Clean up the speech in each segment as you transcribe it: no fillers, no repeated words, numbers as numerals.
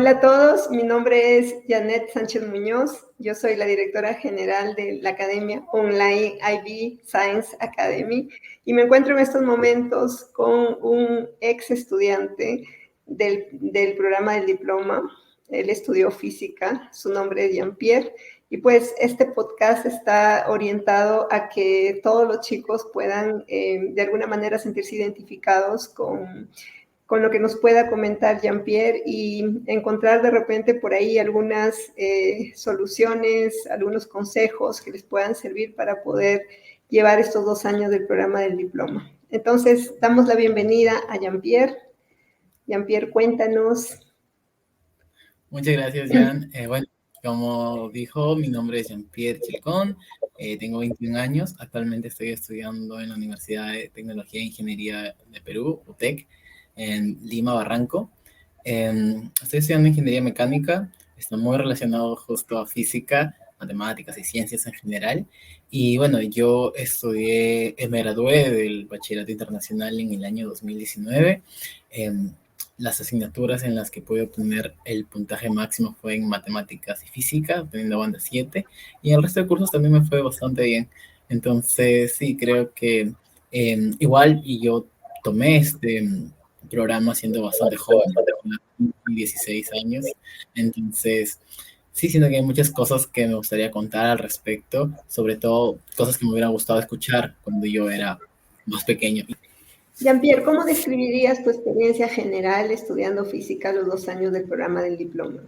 Hola a todos, mi nombre es Janet Sánchez Muñoz, yo soy la directora general de la Academia Online IB Science Academy y me encuentro en estos momentos con un ex estudiante del programa del diploma. Él estudió física, su nombre es Jean-Pierre, y pues este podcast está orientado a que todos los chicos puedan de alguna manera sentirse identificados con lo que nos pueda comentar Jean-Pierre y encontrar de repente por ahí algunas soluciones, algunos consejos que les puedan servir para poder llevar estos 2 años del programa del diploma. Entonces, damos la bienvenida a Jean-Pierre. Jean-Pierre, cuéntanos. Muchas gracias, Jan. Bueno, como dijo, mi nombre es Jean-Pierre Chilcón, tengo 21 años, actualmente estoy estudiando en la Universidad de Tecnología e Ingeniería de Perú, UTEC, en Lima, Barranco. Estoy estudiando Ingeniería Mecánica, está muy relacionado justo a física, matemáticas y ciencias en general. Y bueno, yo me gradué del Bachillerato Internacional en el año 2019. Las asignaturas en las que pude obtener el puntaje máximo fue en matemáticas y física, obteniendo banda 7, y el resto de cursos también me fue bastante bien. Entonces, sí, creo que igual, y yo tomé este programa siendo bastante joven, 16 años, entonces sí, siento que hay muchas cosas que me gustaría contar al respecto, sobre todo cosas que me hubiera gustado escuchar cuando yo era más pequeño. Jean-Pierre, ¿cómo describirías tu experiencia general estudiando física los 2 años del programa del diploma?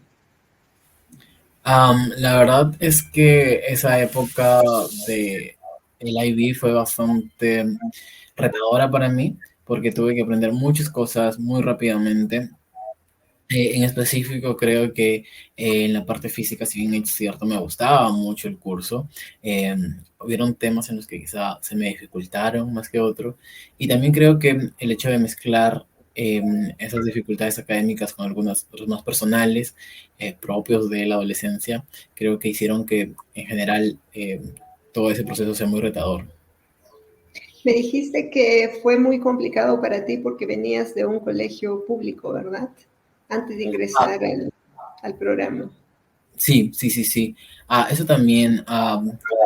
La verdad es que esa época de el IB fue bastante retadora para mí porque tuve que aprender muchas cosas muy rápidamente. En específico, creo que en la parte física, si bien es cierto, me gustaba mucho el curso. Hubieron temas en los que quizá se me dificultaron más que otros. Y también creo que el hecho de mezclar esas dificultades académicas con algunos otros más personales, propios de la adolescencia, creo que hicieron que en general todo ese proceso sea muy retador. Me dijiste que fue muy complicado para ti porque venías de un colegio público, ¿verdad? Antes de ingresar al programa. Sí, sí, sí, sí. Eso también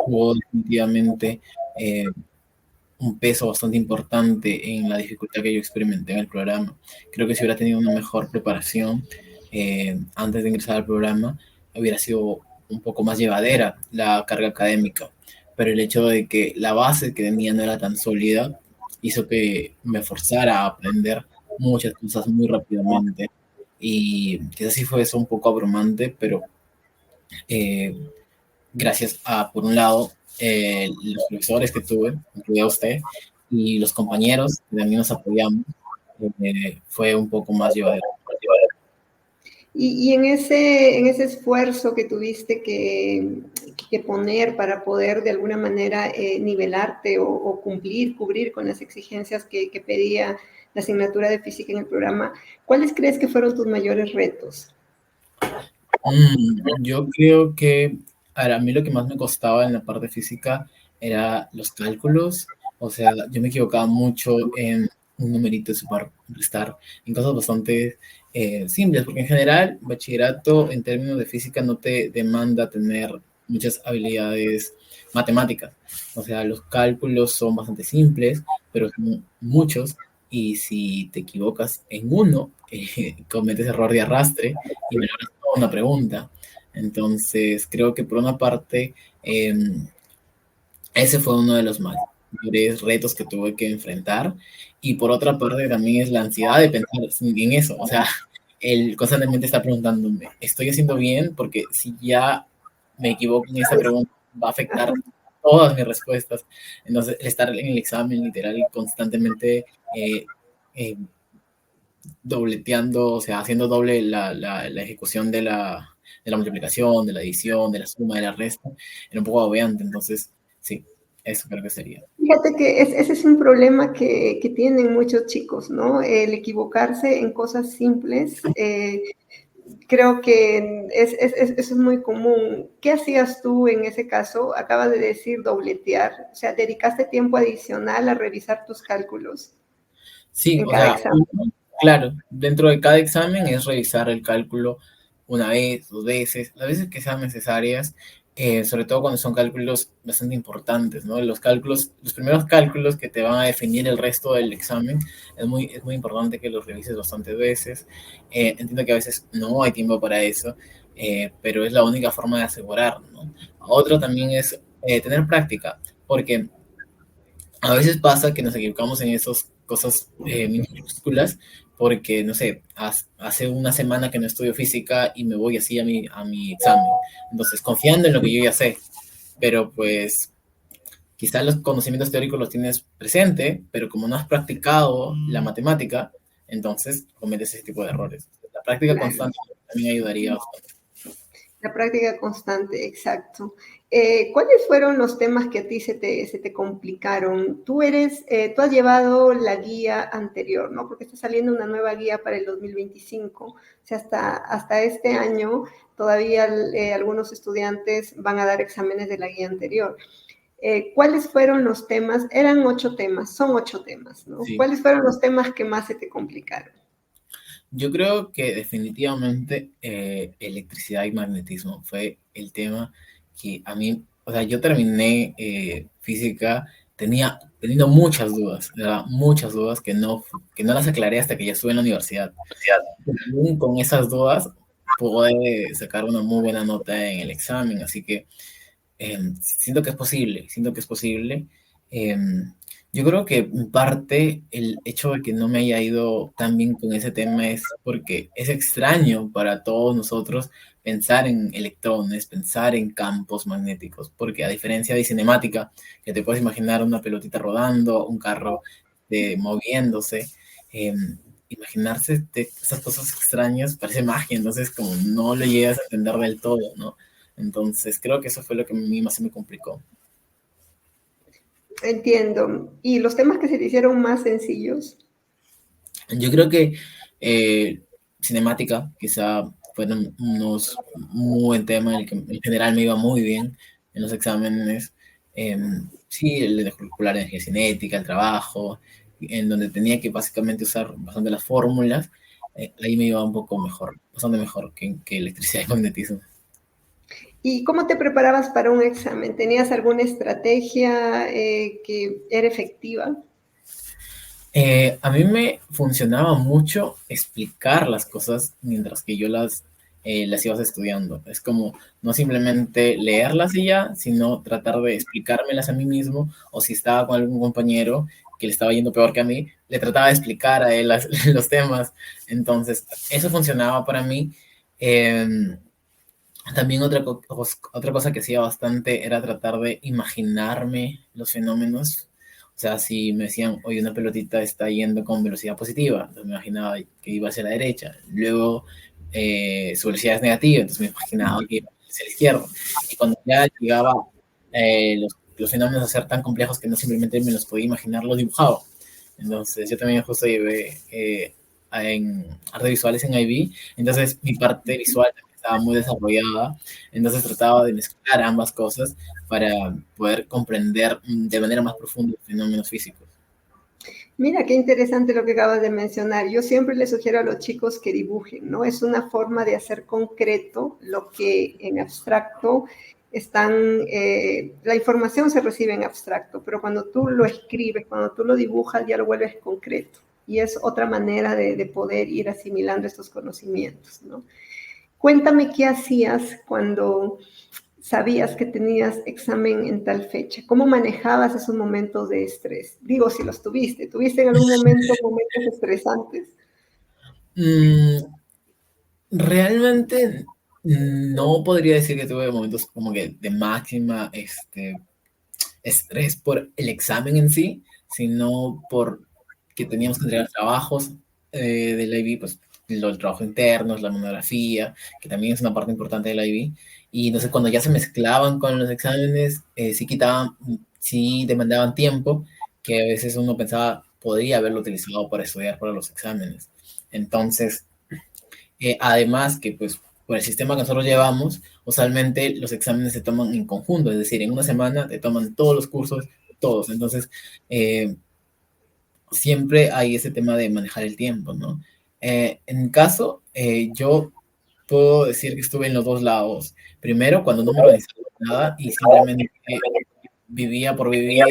jugó definitivamente un peso bastante importante en la dificultad que yo experimenté en el programa. Creo que si hubiera tenido una mejor preparación antes de ingresar al programa, hubiera sido un poco más llevadera la carga académica. Pero el hecho de que la base que tenía no era tan sólida hizo que me forzara a aprender muchas cosas muy rápidamente. Y quizás sí fue eso un poco abrumante, pero eh, gracias a, por un lado, los profesores que tuve, incluida usted, y los compañeros que también nos apoyamos, fue un poco más llevadero. Y en ese esfuerzo que tuviste que poner para poder de alguna manera nivelarte o cubrir con las exigencias que pedía la asignatura de física en el programa, ¿cuáles crees que fueron tus mayores retos? Yo creo que a mí lo que más me costaba en la parte física era los cálculos. O sea, yo me equivocaba mucho en un numerito de sumar, restar, en cosas bastante simples, porque en general, bachillerato en términos de física no te demanda tener muchas habilidades matemáticas. O sea, los cálculos son bastante simples, pero son muchos, y si te equivocas en uno, cometes error de arrastre y me una pregunta. Entonces, creo que por una parte, ese fue uno de los mayores retos que tuve que enfrentar. Y por otra parte, también es la ansiedad de pensar en eso. O sea, el constantemente está preguntándome, ¿estoy haciendo bien? Porque si ya me equivoco en esta pregunta, va a afectar todas mis respuestas. Entonces, estar en el examen literal constantemente eh, dobleteando, o sea, haciendo doble la ejecución de la multiplicación, de la adición, de la suma, de la resta, era un poco agobiante. Entonces, sí, eso creo que sería. Fíjate que ese es un problema que tienen muchos chicos, ¿no? El equivocarse en cosas simples. Creo que eso es muy común. ¿Qué hacías tú en ese caso? Acabas de decir dobletear, o sea, ¿dedicaste tiempo adicional a revisar tus cálculos Sí, en o cada sea, examen? claro, dentro de cada examen es revisar el cálculo una vez, dos veces, las veces que sean necesarias, sobre todo cuando son cálculos bastante importantes, ¿no? Los cálculos, los primeros cálculos que te van a definir el resto del examen, es muy importante que los revises bastantes veces. Entiendo que a veces no hay tiempo para eso, pero es la única forma de asegurar, ¿no? Otro también es tener práctica, porque a veces pasa que nos equivocamos en esas cosas minúsculas, porque, no sé, hace una semana que no estudio física y me voy así a mi examen. Entonces, confiando en lo que yo ya sé, pero pues quizás los conocimientos teóricos los tienes presente, pero como no has practicado la matemática, entonces cometes ese tipo de errores. La práctica Claro. constante también ayudaría bastante. La práctica constante, exacto. ¿Cuáles fueron los temas que a ti se te complicaron? Tú has llevado la guía anterior, ¿no? Porque está saliendo una nueva guía para el 2025. O sea, hasta este año todavía algunos estudiantes van a dar exámenes de la guía anterior. ¿Cuáles fueron los temas? Eran 8 temas, son 8 temas, ¿no? Sí. ¿Cuáles fueron los temas que más se te complicaron? Yo creo que definitivamente electricidad y magnetismo fue el tema que a mí, o sea, yo terminé física teniendo muchas dudas, ¿verdad? Muchas dudas que no las aclaré hasta que ya estuve en la universidad. Aún con esas dudas pude sacar una muy buena nota en el examen, así que siento que es posible, siento que es posible. Eh, yo creo que en parte el hecho de que no me haya ido tan bien con ese tema es porque es extraño para todos nosotros pensar en electrones, pensar en campos magnéticos, porque a diferencia de cinemática, que te puedes imaginar una pelotita rodando, un carro moviéndose, eh, imaginarse esas cosas extrañas parece magia, entonces como no lo llegas a entender del todo, ¿no? Entonces, creo que eso fue lo que a mí más se me complicó. Entiendo. ¿Y los temas que se te hicieron más sencillos? Yo creo que eh, cinemática, quizá fueron unos muy buen tema en el que en general me iba muy bien en los exámenes. Eh, sí, el de calcular energía cinética, el trabajo, en donde tenía que básicamente usar bastante las fórmulas, ahí me iba un poco mejor, bastante mejor que electricidad y magnetismo. ¿Y cómo te preparabas para un examen? ¿Tenías alguna estrategia que era efectiva? A mí me funcionaba mucho explicar las cosas mientras que yo las ibas estudiando. Es como no simplemente leerlas y ya, sino tratar de explicármelas a mí mismo, o si estaba con algún compañero que le estaba yendo peor que a mí, le trataba de explicar a él los temas. Entonces, eso funcionaba para mí. Eh, También otra cosa que hacía bastante era tratar de imaginarme los fenómenos. O sea, si me decían, oye, una pelotita está yendo con velocidad positiva, entonces me imaginaba que iba hacia la derecha. Luego, su velocidad es negativa, entonces me imaginaba que iba hacia la izquierda. Y cuando ya llegaba los fenómenos a ser tan complejos que no simplemente me los podía imaginar, los dibujaba. Entonces, yo también justo llevé en artes visuales en IB, entonces mi parte visual estaba muy desarrollada, entonces trataba de mezclar ambas cosas para poder comprender de manera más profunda los fenómenos físicos. Mira, qué interesante lo que acabas de mencionar. Yo siempre les sugiero a los chicos que dibujen, ¿no? Es una forma de hacer concreto lo que en abstracto la información se recibe en abstracto, pero cuando tú lo escribes, cuando tú lo dibujas, ya lo vuelves concreto. Y es otra manera de poder ir asimilando estos conocimientos, ¿no? Cuéntame qué hacías cuando sabías que tenías examen en tal fecha. ¿Cómo manejabas esos momentos de estrés? Digo, si los tuviste. ¿Tuviste en algún momento momentos estresantes? Mm, realmente no podría decir que tuve momentos como que de máxima estrés por el examen en sí, sino por que teníamos que entregar trabajos del IB, pues los trabajos internos, la monografía, que también es una parte importante del IB. Y entonces cuando ya se mezclaban con los exámenes, sí demandaban tiempo, que a veces uno pensaba podría haberlo utilizado para estudiar para los exámenes. Entonces, además que pues por el sistema que nosotros llevamos, usualmente los exámenes se toman en conjunto, es decir, en una semana te toman todos los cursos, todos. Entonces, eh, siempre hay ese tema de manejar el tiempo, ¿no? En mi caso, yo puedo decir que estuve en los dos lados. Primero, cuando no me organizaba nada y simplemente vivía por vivir,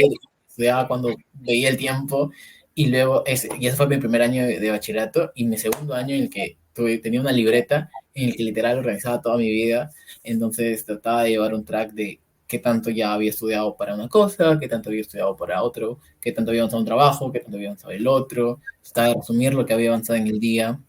estudiaba cuando veía el tiempo, y ese fue mi primer año de bachillerato, y mi segundo año en el que tenía una libreta en el que literal organizaba toda mi vida, entonces trataba de llevar un track de qué tanto ya había estudiado para una cosa, qué tanto había estudiado para otro, qué tanto había avanzado un trabajo, qué tanto había avanzado el otro, trataba de resumir lo que había avanzado en el día,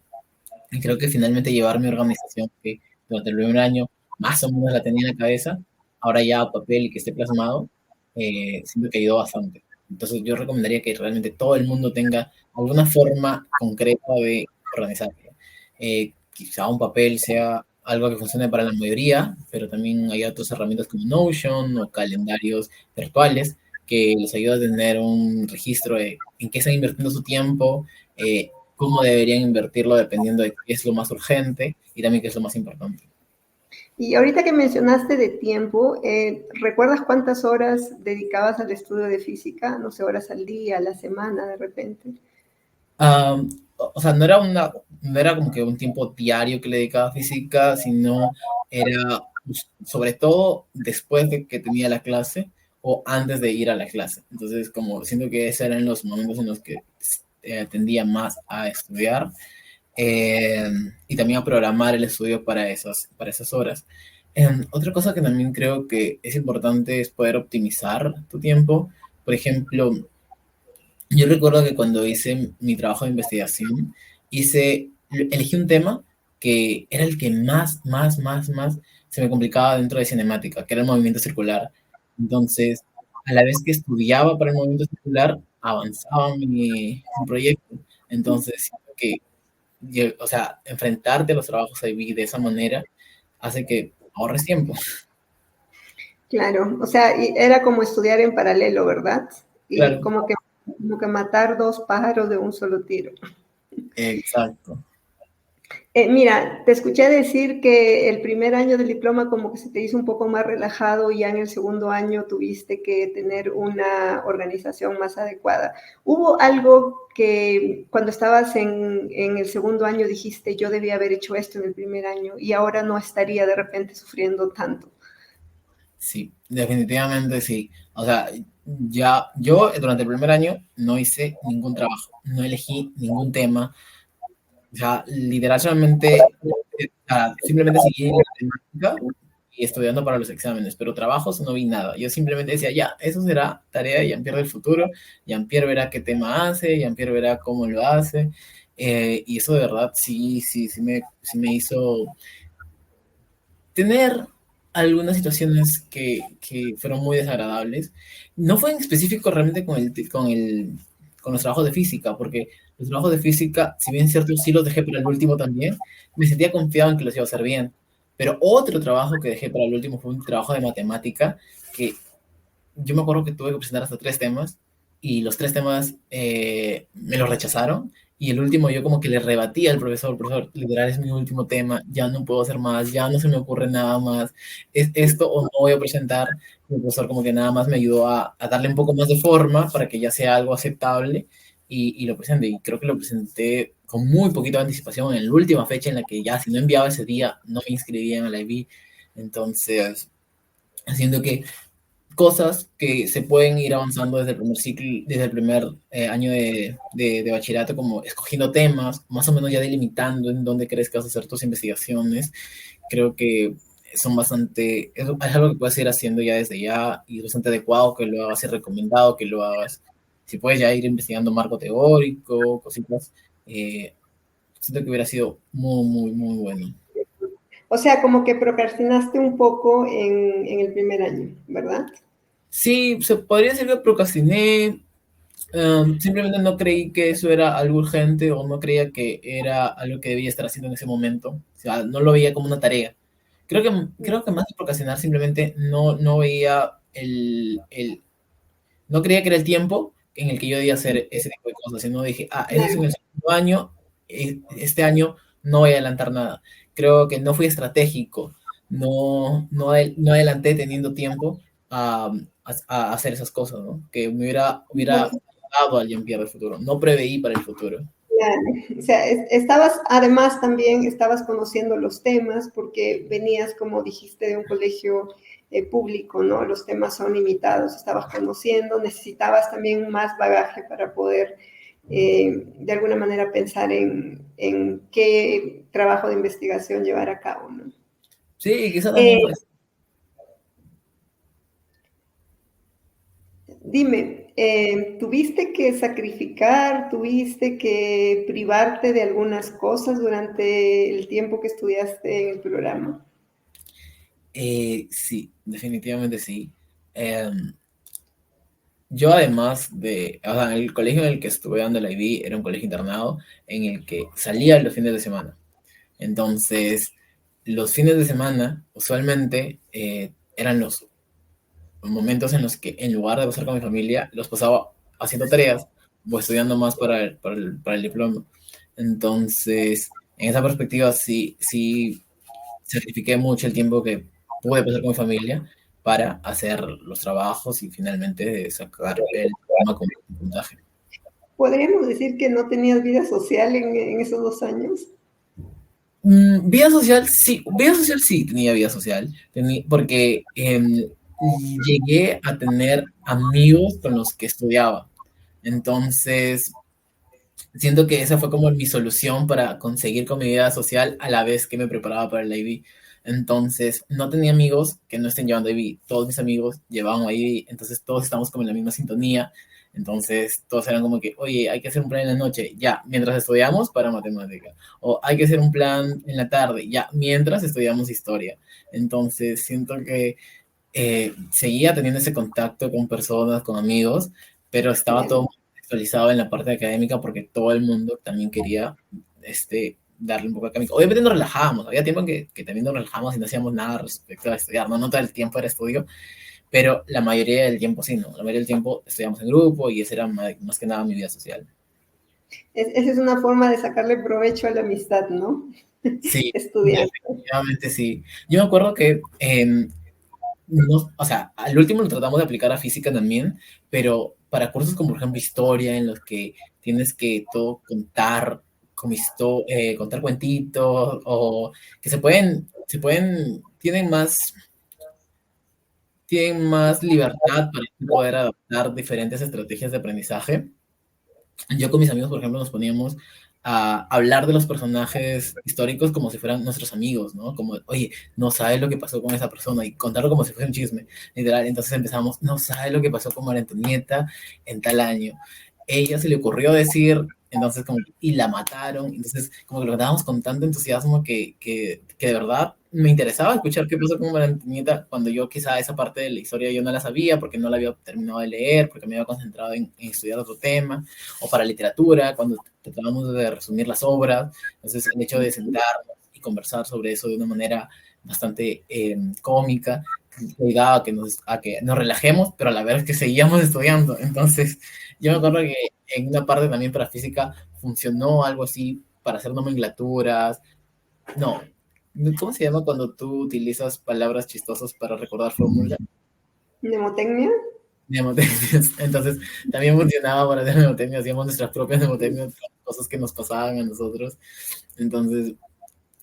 y creo que finalmente llevar mi organización, que durante el primer año más o menos la tenía en la cabeza, ahora ya a papel y que esté plasmado, siento que ayudó bastante. Entonces yo recomendaría que realmente todo el mundo tenga alguna forma concreta de organizarlo. Quizá un papel sea algo que funcione para la mayoría, pero también hay otras herramientas como Notion o calendarios virtuales que les ayuda a tener un registro de en qué están invirtiendo su tiempo, cómo deberían invertirlo dependiendo de qué es lo más urgente y también qué es lo más importante. Y ahorita que mencionaste de tiempo, ¿recuerdas cuántas horas dedicabas al estudio de física? No sé, horas al día, a la semana, de repente. O sea, no era como que un tiempo diario que le dedicaba a física, sino era sobre todo después de que tenía la clase o antes de ir a la clase. Entonces, como siento que esos eran los momentos en los que tendía más a estudiar, eh, y también a programar el estudio para esas horas. Otra cosa que también creo que es importante es poder optimizar tu tiempo. Por ejemplo, yo recuerdo que cuando hice mi trabajo de investigación, elegí un tema que era el que más se me complicaba dentro de cinemática, que era el movimiento circular. Entonces, a la vez que estudiaba para el movimiento circular, avanzaba mi proyecto. Entonces, siento que o sea, enfrentarte a los trabajos IB de esa manera hace que ahorres tiempo. Claro, o sea, era como estudiar en paralelo, ¿verdad? Y Claro, como que matar dos pájaros de un solo tiro. exacto. Mira, te escuché decir que el primer año del diploma como que se te hizo un poco más relajado y ya en el segundo año tuviste que tener una organización más adecuada. ¿Hubo algo que cuando estabas en el segundo año dijiste yo debía haber hecho esto en el primer año y ahora no estaría de repente sufriendo tanto? Sí, definitivamente sí. O sea, ya yo durante el primer año no hice ningún trabajo, no elegí ningún tema. O sea, literal solamente, simplemente seguí la temática y estudiando para los exámenes, pero trabajos no vi nada. Yo simplemente decía, ya, eso será tarea de Jean-Pierre del futuro. Jean-Pierre verá qué tema hace, Jean-Pierre verá cómo lo hace. Y eso de verdad sí me hizo tener algunas situaciones que fueron muy desagradables. No fue en específico realmente con los trabajos de física, porque los trabajos de física, si bien es cierto, sí los dejé para el último también, me sentía confiado en que los iba a hacer bien. Pero otro trabajo que dejé para el último fue un trabajo de matemática, que yo me acuerdo que tuve que presentar hasta 3 temas, y los 3 temas me los rechazaron, y el último yo como que le rebatí al profesor, literal es mi último tema, ya no puedo hacer más, ya no se me ocurre nada más, es esto o no voy a presentar. Y el profesor como que nada más me ayudó a darle un poco más de forma para que ya sea algo aceptable, y lo presenté, y creo que lo presenté con muy poquita anticipación en la última fecha en la que ya si no enviaba ese día no me inscribían a la IB. Entonces haciendo que cosas que se pueden ir avanzando desde el primer ciclo, desde el primer año de bachillerato, como escogiendo temas, más o menos ya delimitando en dónde crees que vas a hacer tus investigaciones. Creo que son bastante, es algo que puedes ir haciendo ya desde ya, y es bastante adecuado que lo hagas y recomendado que lo hagas. Si puedes ya ir investigando marco teórico, cositas, siento que hubiera sido muy bueno. O sea, como que procrastinaste un poco en el primer año, ¿verdad? Sí, se podría decir que procrastiné. Simplemente no creí que eso era algo urgente, o no creía que era algo que debía estar haciendo en ese momento. O sea, no lo veía como una tarea. Creo que más que procrastinar, simplemente no veía no creía que era el tiempo en el que yo debía hacer ese tipo de cosas. Sino dije, eso es en el segundo año, este año no voy a adelantar nada. Creo que no fui estratégico, no adelanté teniendo tiempo a hacer esas cosas, ¿no? Que hubiera No, dado al Jean-Pierre del futuro. No preveí para el futuro. Claro, o sea, estabas, además también estabas conociendo los temas porque venías, como dijiste, de un colegio público, ¿no? Los temas son limitados, estabas conociendo, necesitabas también más bagaje para poder de alguna manera pensar en qué trabajo de investigación llevar a cabo, ¿no? Sí, quizá también Eh, fue. Dime, ¿tuviste que sacrificar, tuviste que privarte de algunas cosas durante el tiempo que estudiaste en el programa? Sí, definitivamente sí. Yo además de, o sea, el colegio en el que estuve dando la IB era un colegio internado en el que salía los fines de semana. Entonces, los fines de semana usualmente eran los momentos en los que en lugar de pasar con mi familia, los pasaba haciendo tareas o estudiando más para el diploma. Entonces, en esa perspectiva sí sacrifiqué mucho el tiempo que pude pasar con mi familia para hacer los trabajos y finalmente sacar el diploma con un puntaje. ¿Podríamos decir que no tenías vida social en esos 2 años? Vida social sí tenía vida social, porque llegué a tener amigos con los que estudiaba. Entonces, siento que esa fue como mi solución para conseguir con mi vida social a la vez que me preparaba para el IB. Entonces, no tenía amigos que no estén llevando IB. Todos mis amigos llevaban IB, entonces todos estamos como en la misma sintonía. Entonces, todos eran como que, oye, hay que hacer un plan en la noche, ya, mientras estudiamos para matemática. O hay que hacer un plan en la tarde, ya, mientras estudiamos historia. Entonces, siento que seguía teniendo ese contacto con personas, con amigos, pero estaba todo actualizado en la parte académica porque todo el mundo también quería darle un poco académico. Obviamente nos relajábamos, había tiempo que también nos relajábamos y no hacíamos nada respecto a estudiar, no todo el tiempo era estudio, pero la mayoría del tiempo sí, ¿no? La mayoría del tiempo estudiamos en grupo y esa era más que nada mi vida social. Esa es una forma de sacarle provecho a la amistad, ¿no? Sí, Estudiando. definitivamente sí. Yo me acuerdo que no, o sea, al último lo tratamos de aplicar a física también, pero para cursos como por ejemplo historia, en los que tienes que todo contar, como contar cuentitos, o que tienen más libertad para poder adaptar diferentes estrategias de aprendizaje. Yo con mis amigos, por ejemplo, nos poníamos a hablar de los personajes históricos como si fueran nuestros amigos, ¿no? Como, oye, no sabes lo que pasó con esa persona y contarlo como si fuera un chisme, literal. Entonces empezamos, no sabes lo que pasó con María Antonieta en tal año. Ella se le ocurrió decir, entonces como, y la mataron. Entonces, como que lo contábamos con tanto entusiasmo que de verdad me interesaba escuchar qué pasó con María Antonieta cuando yo quizá esa parte de la historia yo no la sabía porque no la había terminado de leer, porque me había concentrado en estudiar otro tema o para literatura, cuando tratábamos de resumir las obras. Entonces, el hecho de sentarnos y conversar sobre eso de una manera bastante cómica, ayudaba a que nos relajemos, pero a la vez que seguíamos estudiando. Entonces, yo me acuerdo que en una parte también para física funcionó algo así para hacer nomenclaturas. No, ¿cómo se llama cuando tú utilizas palabras chistosas para recordar fórmulas? ¿Mnemotecnia? Mnemotecnias. Entonces, también funcionaba para hacer mnemotecnias, hacíamos nuestras propias mnemotecnias, cosas que nos pasaban a nosotros. Entonces,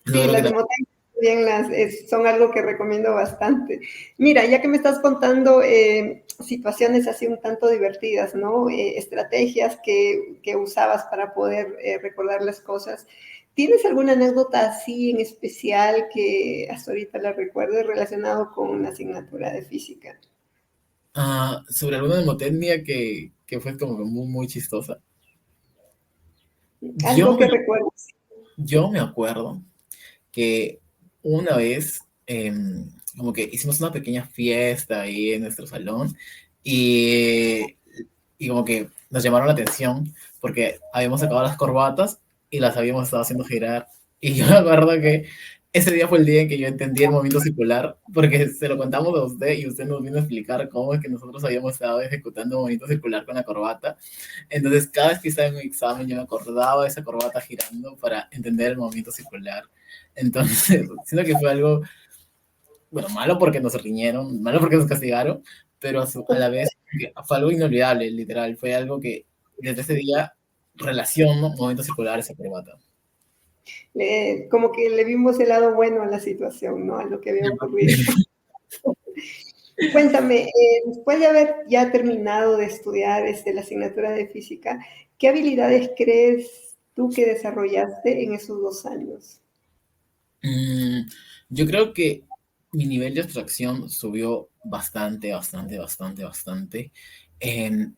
yo Sí, creo que las también. mnemotecnias también son algo que recomiendo bastante. Mira, ya que me estás contando situaciones así un tanto divertidas, ¿no? Estrategias que usabas para poder recordar las cosas. ¿Tienes alguna anécdota así en especial que hasta ahorita la recuerdes relacionado con una asignatura de física? Sobre alguna mnemotecnia que fue como que muy, muy chistosa. Algo Yo me, que recuerdes. yo me acuerdo que una vez, como que hicimos una pequeña fiesta ahí en nuestro salón y, y como que nos llamaron la atención porque habíamos sacado las corbatas y las habíamos estado haciendo girar. Y yo me acuerdo que ese día fue el día en que yo entendí el movimiento circular, porque se lo contamos a usted y usted nos vino a explicar cómo es que nosotros habíamos estado ejecutando un movimiento circular con la corbata. Entonces, cada vez que estaba en un examen, yo me acordaba de esa corbata girando para entender el movimiento circular. Entonces, siento que fue algo, bueno, malo porque nos riñeron, malo porque nos castigaron, pero a la vez fue algo inolvidable, literal. Fue algo que desde ese día relaciono momentos circulares a corbata. Como que le vimos el lado bueno a la situación, ¿no? A lo que había ocurrido. Cuéntame, después de haber ya terminado de estudiar la asignatura de física, ¿qué habilidades crees tú que desarrollaste en esos 2 años? Yo creo que mi nivel de abstracción subió bastante, bastante, bastante, bastante. Em,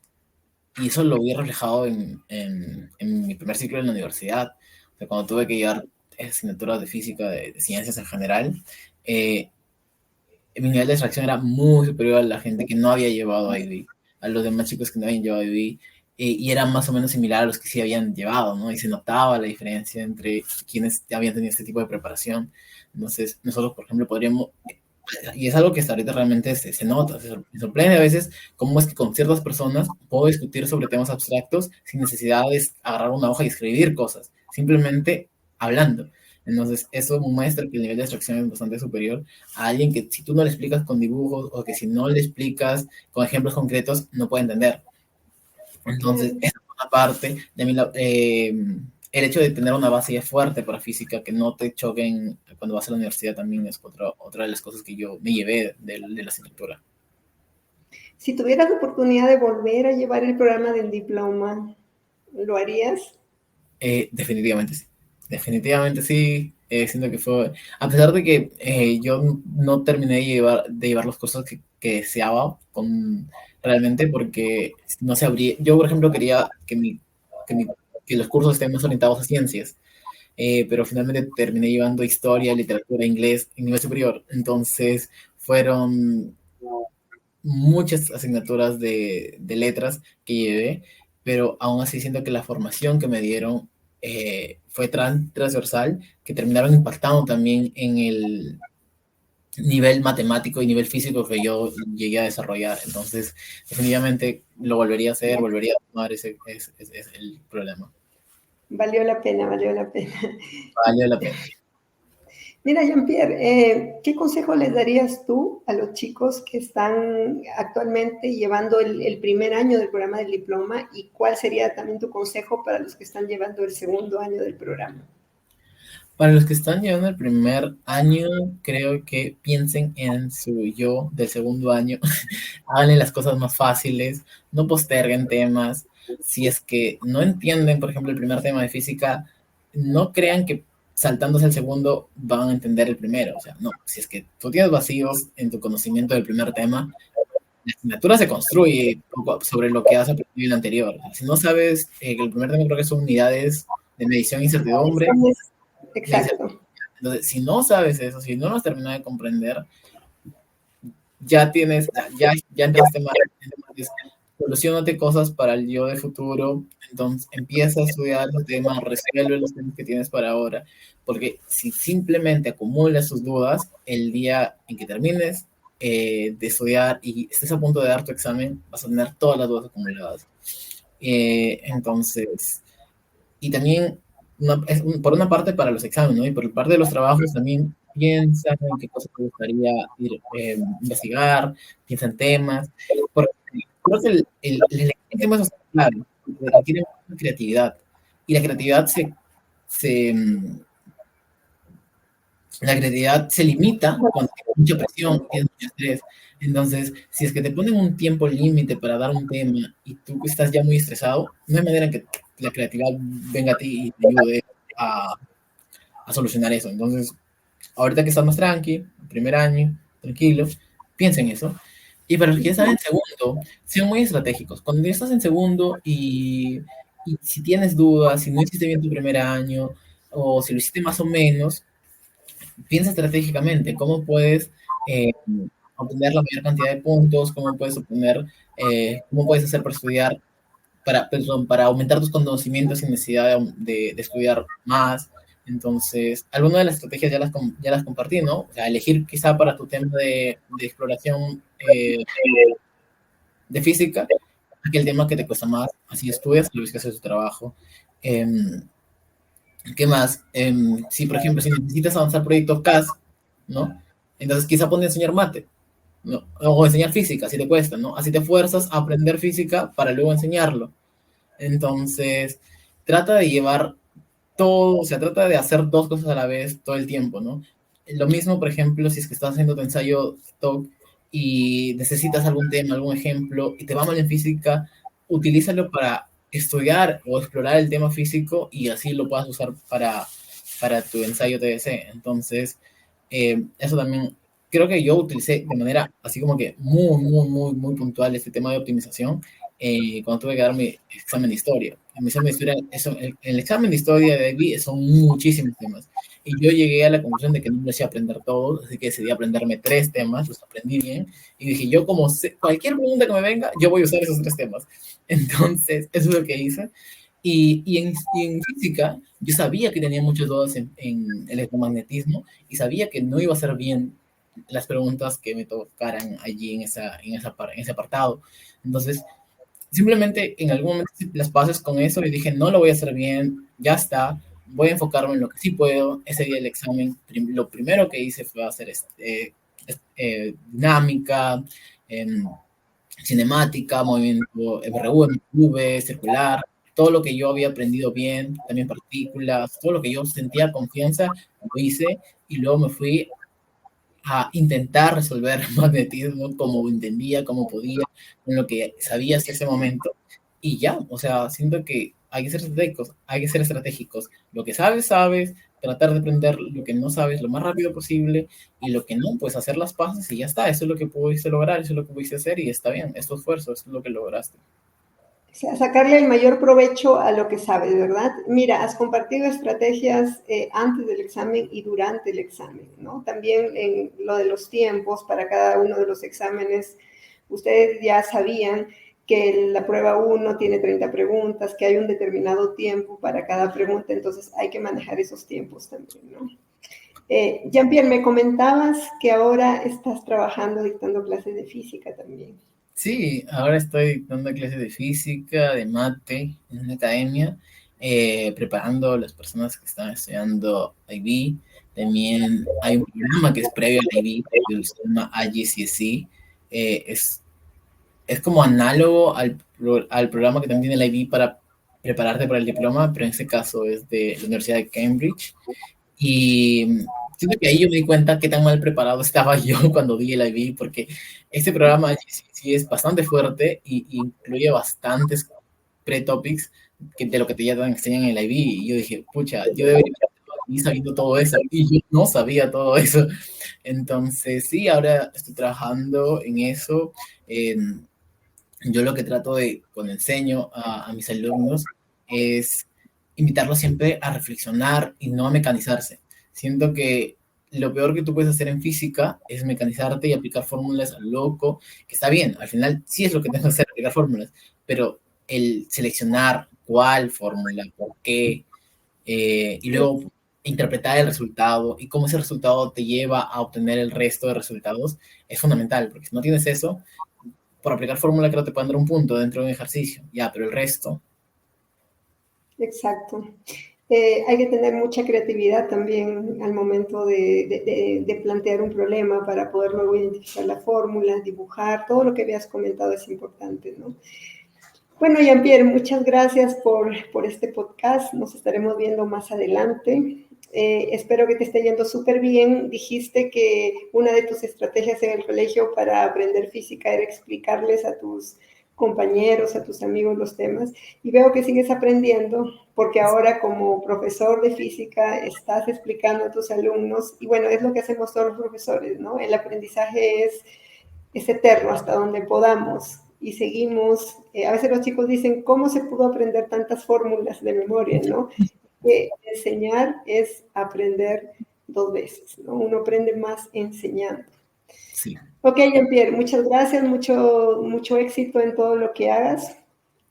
y eso lo vi reflejado en mi primer ciclo en la universidad. O sea, cuando tuve que llevar asignaturas de física, de ciencias en general, eh, mi nivel de abstracción era muy superior a la gente que no había llevado IB, a los demás chicos que no habían llevado IB, y era más o menos similar a los que sí habían llevado, ¿no? Y se notaba la diferencia entre quienes habían tenido este tipo de preparación. Entonces, nosotros, por ejemplo, podríamos, y es algo que hasta ahorita realmente se nota, me sorprende a veces cómo es que con ciertas personas puedo discutir sobre temas abstractos sin necesidad de agarrar una hoja y escribir cosas, simplemente hablando. Entonces, eso muestra que el nivel de abstracción es bastante superior a alguien que si tú no le explicas con dibujos o que si no le explicas con ejemplos concretos, no puede entender. Entonces, Claro. esa es una parte de mí, el hecho de tener una base ya fuerte para física, que no te choquen cuando vas a la universidad también es otra de las cosas que yo me llevé de la asignatura. Si tuvieras la oportunidad de volver a llevar el programa del diploma, ¿lo harías? Definitivamente sí. Definitivamente sí. Siento que fue, a pesar de que yo no terminé de llevar los cursos que deseaba realmente porque no se abría. Yo, por ejemplo, quería que, mi, que los cursos estén más orientados a ciencias, pero finalmente terminé llevando historia, literatura, inglés en nivel superior. Entonces fueron muchas asignaturas de letras que llevé, pero aún así siento que la formación que me dieron fue transversal, que terminaron impactando también en el nivel matemático y nivel físico que yo llegué a desarrollar. Entonces, definitivamente lo volvería a hacer, volvería a tomar ese es el problema. Valió la pena, valió la pena. Vale la pena. Mira, Jean-Pierre, ¿qué consejo les darías tú a los chicos que están actualmente llevando el primer año del programa del diploma y cuál sería también tu consejo para los que están llevando el segundo año del programa? Para los que están llevando el primer año, creo que piensen en su yo del segundo año. Háganle las cosas más fáciles, no posterguen temas. Si es que no entienden, por ejemplo, el primer tema de física, no crean que saltándose el segundo van a entender el primero. O sea, no, si es que tú tienes vacíos en tu conocimiento del primer tema, la asignatura se construye sobre lo que has aprendido en el anterior. O sea, si no sabes, el primer tema creo que son unidades de medición e incertidumbre. Exacto. Entonces, si no sabes eso, si no lo has terminado de comprender, ya tienes, ya entraste más. Entonces, solucionate cosas para el yo de futuro. Entonces, empieza a estudiar los temas, resuelve los temas que tienes para ahora. Porque si simplemente acumulas tus dudas, el día en que termines de estudiar y estés a punto de dar tu examen, vas a tener todas las dudas acumuladas. Entonces, y también, por una parte para los exámenes, ¿no? Y por parte de los trabajos también piensa en qué cosas te gustaría investigar, piensa en temas. Porque creo que el tema es claro, requiere mucha creatividad. Y se, la creatividad se limita cuando tienes mucha presión, tienes mucho estrés. Entonces, si es que te ponen un tiempo límite para dar un tema y tú estás ya muy estresado, no hay manera que la creatividad venga a ti y te ayude a solucionar eso. Entonces, ahorita que estás más tranqui, primer año, tranquilo, piensa en eso. Y para los que ya están en segundo, sean muy estratégicos. Cuando ya estás en segundo y si tienes dudas, si no hiciste bien tu primer año, o si lo hiciste más o menos, piensa estratégicamente cómo puedes obtener la mayor cantidad de puntos, cómo puedes hacer para estudiar, para aumentar tus conocimientos sin necesidad de estudiar más. Entonces, algunas de las estrategias ya las compartí, ¿no? O sea, elegir quizá para tu tema de exploración de física, aquel tema que te cuesta más, así estudias, lo ves que haces tu trabajo. Eh, ¿Qué más? Si, por ejemplo, si necesitas avanzar proyectos CAS, ¿no? Entonces quizá ponte a enseñar mate, ¿no? O enseñar física, si te cuesta, ¿no? Así te fuerzas a aprender física para luego enseñarlo. Entonces, trata de llevar todo, o sea, trata de hacer dos cosas a la vez todo el tiempo, ¿no? Lo mismo, por ejemplo, si es que estás haciendo tu ensayo TOC y necesitas algún tema, algún ejemplo, y te va mal en física, utilízalo para estudiar o explorar el tema físico y así lo puedas usar para tu ensayo TDC. Entonces, eso también creo que yo utilicé de manera así como que muy puntual este tema de optimización cuando tuve que dar mi examen de historia. En mi examen de historia, el examen de historia de IB son muchísimos temas. Y yo llegué a la conclusión de que no me decía aprender todos, así que decidí aprenderme 3 temas, los aprendí bien. Y dije, yo como sé, cualquier pregunta que me venga, yo voy a usar esos 3 temas. Entonces, eso es lo que hice. Y en física, yo sabía que tenía muchas dudas en electromagnetismo y sabía que no iba a hacer bien las preguntas que me tocaran allí en ese apartado. Entonces, simplemente en algún momento las pases con eso y dije, no lo voy a hacer bien, ya está, voy a enfocarme en lo que sí puedo. Ese día del examen, lo primero que hice fue hacer dinámica, cinemática, movimiento MRU, MV, circular, todo lo que yo había aprendido bien, también partículas, todo lo que yo sentía confianza, lo hice y luego me fui a intentar resolver magnetismo como entendía, como podía, con lo que sabía hasta ese momento. Y ya, o sea, siento que hay que ser estratégicos, hay que ser estratégicos. Lo que sabes, sabes, tratar de aprender lo que no sabes lo más rápido posible y lo que no, pues hacer las paces y ya está. Eso es lo que pudiste lograr, eso es lo que pudiste hacer y está bien, es tu esfuerzo, eso es lo que lograste. O sea, sacarle el mayor provecho a lo que sabes, ¿verdad? Mira, has compartido estrategias antes del examen y durante el examen, ¿no? También en lo de los tiempos para cada uno de los exámenes, ustedes ya sabían que la prueba 1 tiene 30 preguntas, que hay un determinado tiempo para cada pregunta, entonces hay que manejar esos tiempos también, ¿no? Jean-Pierre, me comentabas que ahora estás trabajando dictando clases de física también. Sí, ahora estoy dando clases de física, de mate en una academia, preparando a las personas que están estudiando IB. También hay un programa que es previo al IB, que se llama IGCSE. Es como análogo al programa que también tiene el IB para prepararte para el diploma, pero en este caso es de la Universidad de Cambridge. Y siento que ahí yo me di cuenta qué tan mal preparado estaba yo cuando vi el IB, porque este programa sí es bastante fuerte y incluye bastantes pre-topics de lo que ya te enseñan en el IB. Y yo dije, pucha, yo debería ir sabiendo todo eso. Y yo no sabía todo eso. Entonces, sí, ahora estoy trabajando en eso. Yo lo que trato de, cuando enseño a mis alumnos, es invitarlos siempre a reflexionar y no a mecanizarse. Siento que lo peor que tú puedes hacer en física es mecanizarte y aplicar fórmulas a loco, que está bien, al final sí es lo que tengo que hacer, aplicar fórmulas, pero el seleccionar cuál fórmula, por qué, y luego interpretar el resultado y cómo ese resultado te lleva a obtener el resto de resultados es fundamental, porque si no tienes eso, por aplicar fórmula creo que te pueden dar un punto dentro de un ejercicio, ya, pero el resto. Exacto. Hay que tener mucha creatividad también al momento de plantear un problema para poder luego identificar la fórmula, dibujar, todo lo que habías comentado es importante, ¿no? Bueno, Jean-Pierre, muchas gracias por este podcast. Nos estaremos viendo más adelante. Espero que te esté yendo súper bien. Dijiste que una de tus estrategias en el colegio para aprender física era explicarles a tus compañeros, a tus amigos los temas. Y veo que sigues aprendiendo porque ahora como profesor de física estás explicando a tus alumnos. Y bueno, es lo que hacemos todos los profesores, ¿no? El aprendizaje es eterno hasta donde podamos y seguimos. A veces los chicos dicen, ¿cómo se pudo aprender tantas fórmulas de memoria, no? Enseñar es aprender 2 veces, ¿no? Uno aprende más enseñando. Sí. Ok, Jean-Pierre, muchas gracias, mucho éxito en todo lo que hagas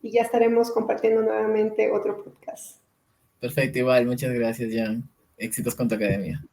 y ya estaremos compartiendo nuevamente otro podcast. Perfecto, igual, muchas gracias, Jan. Éxitos con tu academia.